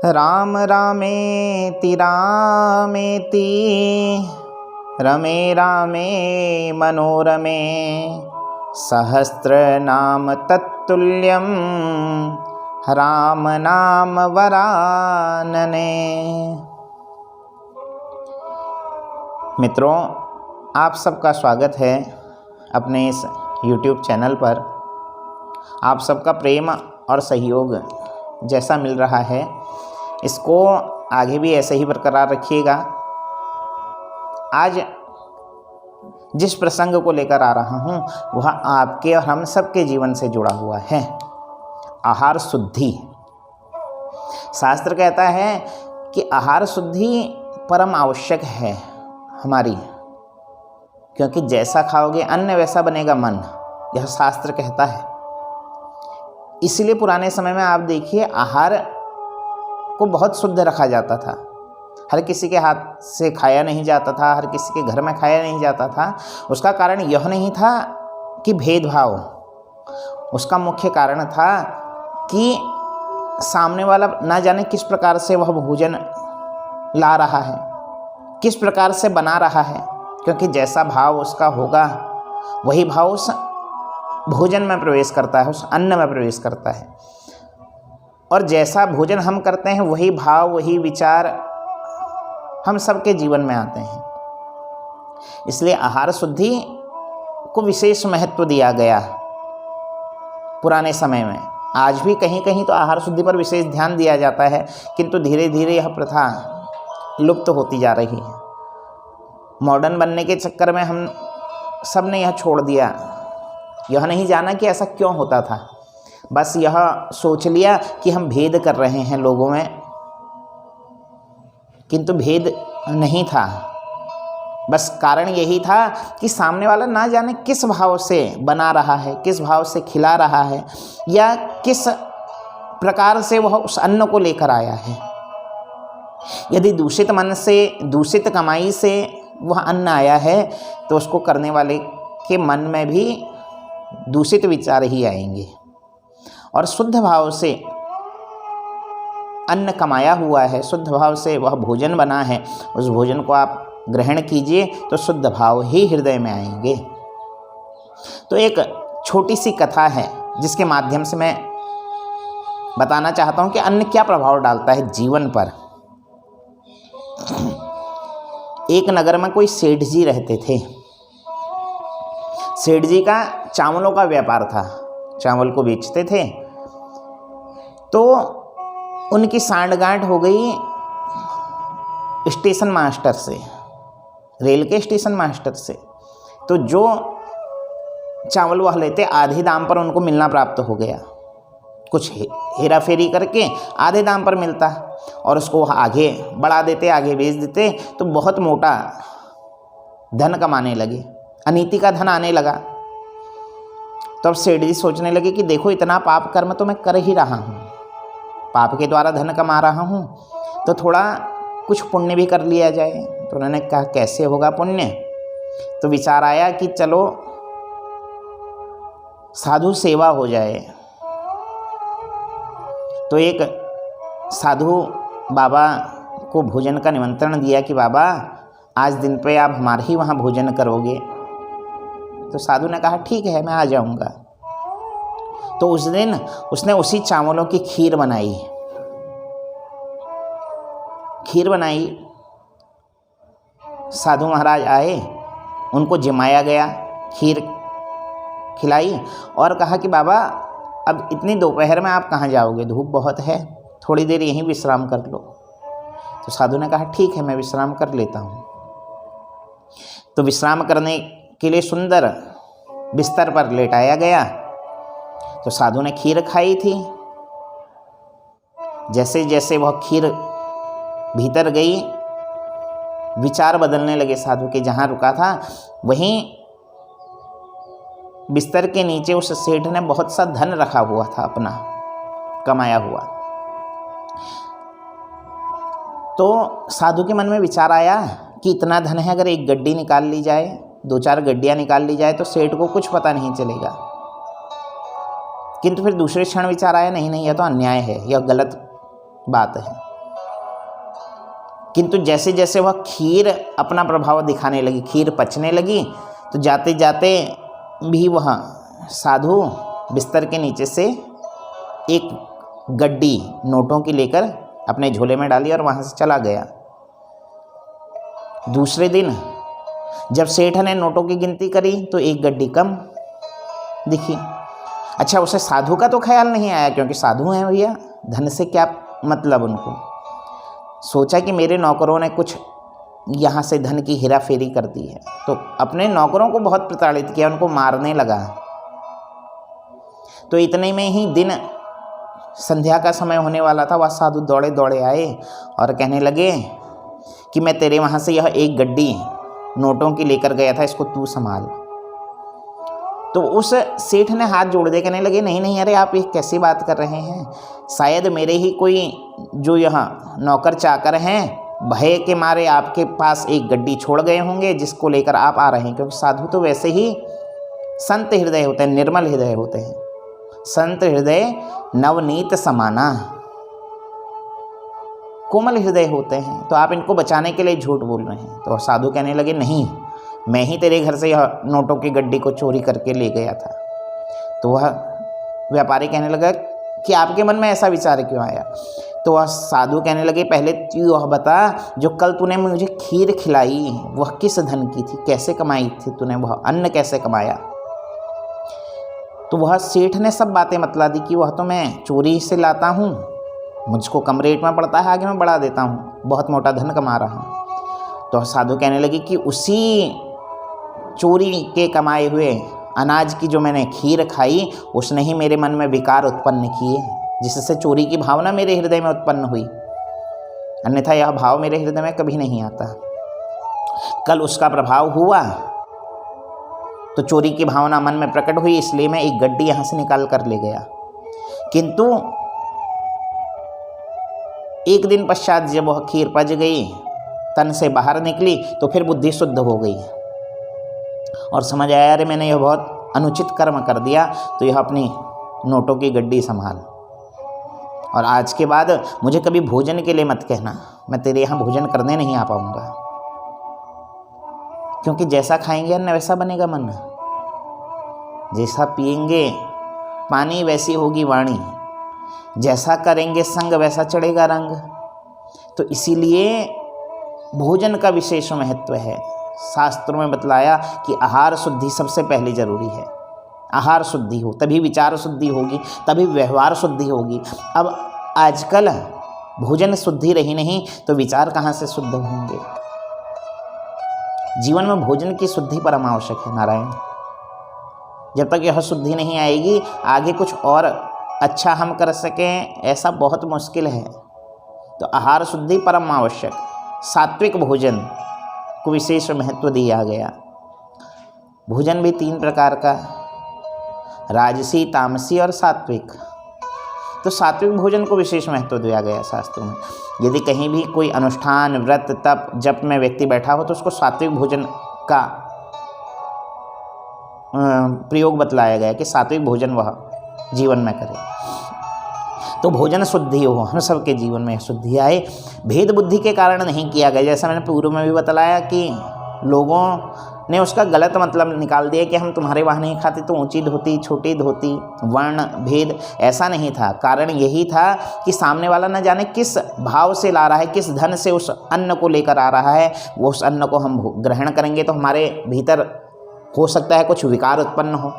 राम रामेति रामेति रमे रामे मनोरमे सहस्रनाम तत्तुल्यं राम नाम वरानने। मित्रों, आप सबका स्वागत है अपने इस YouTube चैनल पर। आप सबका प्रेम और सहयोग जैसा मिल रहा है, इसको आगे भी ऐसे ही बरकरार रखिएगा। आज जिस प्रसंग को लेकर आ रहा हूँ वह आपके और हम सबके जीवन से जुड़ा हुआ है। आहार शुद्धि। शास्त्र कहता है कि आहार शुद्धि परम आवश्यक है हमारी, क्योंकि जैसा खाओगे अन्न वैसा बनेगा मन, यह शास्त्र कहता है। इसलिए पुराने समय में आप देखिए, आहार को बहुत शुद्ध रखा जाता था। हर किसी के हाथ से खाया नहीं जाता था, हर किसी के घर में खाया नहीं जाता था। उसका कारण यह नहीं था कि भेदभाव, उसका मुख्य कारण था कि सामने वाला ना जाने किस प्रकार से वह भोजन ला रहा है, किस प्रकार से बना रहा है, क्योंकि जैसा भाव उसका होगा वही भाव उस भोजन में प्रवेश करता है, उस अन्न में प्रवेश करता है। और जैसा भोजन हम करते हैं वही भाव, वही विचार हम सबके जीवन में आते हैं। इसलिए आहार शुद्धि को विशेष महत्व दिया गया पुराने समय में। आज भी कहीं कहीं तो आहार शुद्धि पर विशेष ध्यान दिया जाता है, किंतु धीरे धीरे यह प्रथा लुप्त होती जा रही है। मॉडर्न बनने के चक्कर में हम सब ने यह छोड़ दिया। यह नहीं जाना कि ऐसा क्यों होता था, बस यह सोच लिया कि हम भेद कर रहे हैं लोगों में, किंतु भेद नहीं था। बस कारण यही था कि सामने वाला ना जाने किस भाव से बना रहा है, किस भाव से खिला रहा है, या किस प्रकार से वह उस अन्न को लेकर आया है। यदि दूषित मन से, दूषित कमाई से वह अन्न आया है तो उसको करने वाले के मन में भी दूषित विचार ही आएंगे। और शुद्ध भाव से अन्न कमाया हुआ है, शुद्ध भाव से वह भोजन बना है, उस भोजन को आप ग्रहण कीजिए तो शुद्ध भाव ही हृदय में आएंगे। तो एक छोटी सी कथा है जिसके माध्यम से मैं बताना चाहता हूँ कि अन्न क्या प्रभाव डालता है जीवन पर। एक नगर में कोई सेठ जी रहते थे। सेठ जी का चावलों का व्यापार था, चावल को बेचते थे। तो उनकी सांठगांठ हो गई स्टेशन मास्टर से, रेल के स्टेशन मास्टर से। तो जो चावल वह लेते आधे दाम पर उनको मिलना प्राप्त हो गया। कुछ हेरा फेरी करके आधे दाम पर मिलता और उसको वह आगे बढ़ा देते, आगे बेच देते, तो बहुत मोटा धन कमाने लगे, अनीति का धन आने लगा। तो अब सेठ जी सोचने लगे कि देखो, इतना पाप कर्म तो मैं कर ही रहा हूँ, पाप के द्वारा धन कमा रहा हूँ, तो थोड़ा कुछ पुण्य भी कर लिया जाए। तो उन्होंने कहा, कैसे होगा पुण्य? तो विचार आया कि चलो साधु सेवा हो जाए। तो एक साधु बाबा को भोजन का निमंत्रण दिया कि बाबा, आज दिन पे आप हमारे ही वहाँ भोजन करोगे। तो साधु ने कहा, ठीक है, मैं आ जाऊँगा। तो उस दिन उसने उसी चावलों की खीर बनाई। साधु महाराज आए, उनको जिमाया गया, खीर खिलाई और कहा कि बाबा, अब इतनी दोपहर में आप कहाँ जाओगे, धूप बहुत है, थोड़ी देर यहीं विश्राम कर लो। तो साधु ने कहा, ठीक है, मैं विश्राम कर लेता हूँ। तो विश्राम करने के लिए सुंदर बिस्तर पर लेटाया गया। तो साधु ने खीर खाई थी। जैसे जैसे वह खीर भीतर गई, विचार बदलने लगे साधु के। जहाँ रुका था वहीं बिस्तर के नीचे उस सेठ ने बहुत सा धन रखा हुआ था, अपना कमाया हुआ। तो साधु के मन में विचार आया कि इतना धन है, अगर एक गड्डी निकाल ली जाए, 2-4 गड्डियाँ निकाल ली जाए तो सेठ को कुछ पता नहीं चलेगा। किंतु फिर दूसरे क्षण विचार आया, नहीं नहीं, यह तो अन्याय है, यह गलत बात है। किंतु जैसे जैसे वह खीर अपना प्रभाव दिखाने लगी, खीर पचने लगी, तो जाते जाते भी वह साधु बिस्तर के नीचे से एक गड्डी नोटों की लेकर अपने झोले में डाली और वहाँ से चला गया। दूसरे दिन जब सेठ ने नोटों की गिनती करी तो एक गड्डी कम दिखी। अच्छा, उसे साधु का तो ख्याल नहीं आया, क्योंकि साधु हैं भैया, धन से क्या मतलब उनको। सोचा कि मेरे नौकरों ने कुछ यहाँ से धन की हेरा फेरी कर दी है, तो अपने नौकरों को बहुत प्रताड़ित किया, उनको मारने लगा। तो इतने में ही दिन संध्या का समय होने वाला था। वह साधु दौड़े दौड़े आए और कहने लगे कि मैं तेरे वहाँ से यह एक गड्डी नोटों की लेकर गया था, इसको तू संभाल। तो उस सेठ ने हाथ जोड़ दे, कहने लगे नहीं नहीं, अरे आप ये कैसी बात कर रहे हैं, शायद मेरे ही कोई जो यहाँ नौकर चाकर हैं भय के मारे आपके पास एक गड्डी छोड़ गए होंगे जिसको लेकर आप आ रहे हैं। क्योंकि साधु तो वैसे ही संत हृदय होते हैं, निर्मल हृदय होते हैं। संत हृदय नवनीत समाना, कोमल हृदय होते हैं, तो आप इनको बचाने के लिए झूठ बोल रहे हैं। तो साधु कहने लगे नहीं, मैं ही तेरे घर से यह नोटों की गड्डी को चोरी करके ले गया था। तो वह व्यापारी कहने लगा कि आपके मन में ऐसा विचार क्यों आया। तो वह साधु कहने लगे पहले तू वह बता, जो कल तूने मुझे खीर खिलाई वह किस धन की थी, कैसे कमाई थी तूने, वह अन्न कैसे कमाया। तो वह सेठ ने सब बातें बतला दी कि वह तो मैं चोरी से लाता हूँ, मुझको कम रेट में पड़ता है, आगे मैं बढ़ा देता हूँ, बहुत मोटा धन कमा रहा हूँ। तो साधु कहने लगे कि उसी चोरी के कमाए हुए अनाज की जो मैंने खीर खाई उसने ही मेरे मन में विकार उत्पन्न किए, जिससे चोरी की भावना मेरे हृदय में उत्पन्न हुई, अन्यथा यह भाव मेरे हृदय में कभी नहीं आता। कल उसका प्रभाव हुआ तो चोरी की भावना मन में प्रकट हुई, इसलिए मैं एक गड्डी यहाँ से निकाल कर ले गया। किंतु एक दिन पश्चात जब वह खीर पच गई, तन से बाहर निकली, तो फिर बुद्धि शुद्ध हो गई और समझ आया अरे मैंने यह बहुत अनुचित कर्म कर दिया, तो यह अपनी नोटों की गड्डी संभाल, और आज के बाद मुझे कभी भोजन के लिए मत कहना, मैं तेरे यहाँ भोजन करने नहीं आ पाऊँगा। क्योंकि जैसा खाएंगे अन्न वैसा बनेगा मन, जैसा पिएंगे पानी वैसी होगी वाणी, जैसा करेंगे संग वैसा चढ़ेगा रंग। तो इसीलिए भोजन का विशेष महत्व है। शास्त्रों में बतलाया कि आहार शुद्धि सबसे पहले जरूरी है। आहार शुद्धि हो तभी विचार शुद्धि होगी, तभी व्यवहार शुद्धि होगी। अब आजकल भोजन शुद्धि रही नहीं तो विचार कहाँ से शुद्ध होंगे। जीवन में भोजन की शुद्धि परम आवश्यक है नारायण। जब तक यह शुद्धि नहीं आएगी आगे कुछ और अच्छा हम कर सकें ऐसा बहुत मुश्किल है। तो आहार शुद्धि परम आवश्यक। सात्विक भोजन को विशेष महत्व दिया गया। भोजन भी 3 प्रकार का, राजसी, तामसी और सात्विक। तो सात्विक भोजन को विशेष महत्व दिया गया शास्त्रों में। यदि कहीं भी कोई अनुष्ठान, व्रत, तप, जप में व्यक्ति बैठा हो तो उसको सात्विक भोजन का प्रयोग बतलाया गया कि सात्विक भोजन वह जीवन में करे तो भोजन शुद्धि हो, हम सबके जीवन में शुद्धि आए। भेद बुद्धि के कारण नहीं किया गया। जैसा मैंने पूर्व में भी बतलाया कि लोगों ने उसका गलत मतलब निकाल दिया कि हम तुम्हारे वहाँ नहीं खाते तो ऊंची धोती, छोटी धोती, वर्ण भेद, ऐसा नहीं था। कारण यही था कि सामने वाला न जाने किस भाव से ला रहा है, किस धन से उस अन्न को लेकर आ रहा है। वो उस अन्न को हम ग्रहण करेंगे तो हमारे भीतर हो सकता है कुछ विकार उत्पन्न हो।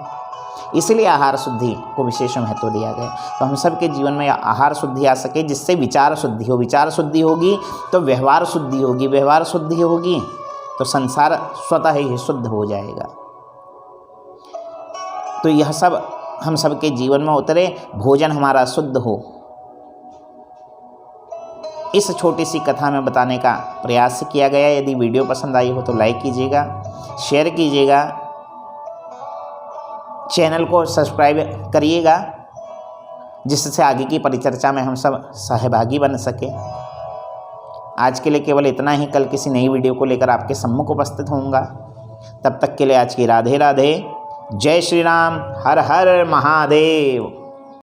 इसलिए आहार शुद्धि को विशेष महत्व दिया गया। तो हम सब के जीवन में आहार शुद्धि आ सके जिससे विचार शुद्धि हो। विचार शुद्धि होगी तो व्यवहार शुद्धि होगी, व्यवहार शुद्धि होगी तो संसार स्वतः ही शुद्ध हो जाएगा। तो यह सब हम सब के जीवन में उतरे, भोजन हमारा शुद्ध हो। इस छोटी सी कथा में बताने का प्रयास किया गया। यदि वीडियो पसंद आई हो तो लाइक कीजिएगा, शेयर कीजिएगा, चैनल को सब्सक्राइब करिएगा जिससे आगे की परिचर्चा में हम सब सहभागी बन सके। आज के लिए केवल इतना ही। कल किसी नई वीडियो को लेकर आपके सम्मुख उपस्थित होऊंगा। तब तक के लिए आज की राधे राधे। जय श्री राम। हर हर महादेव।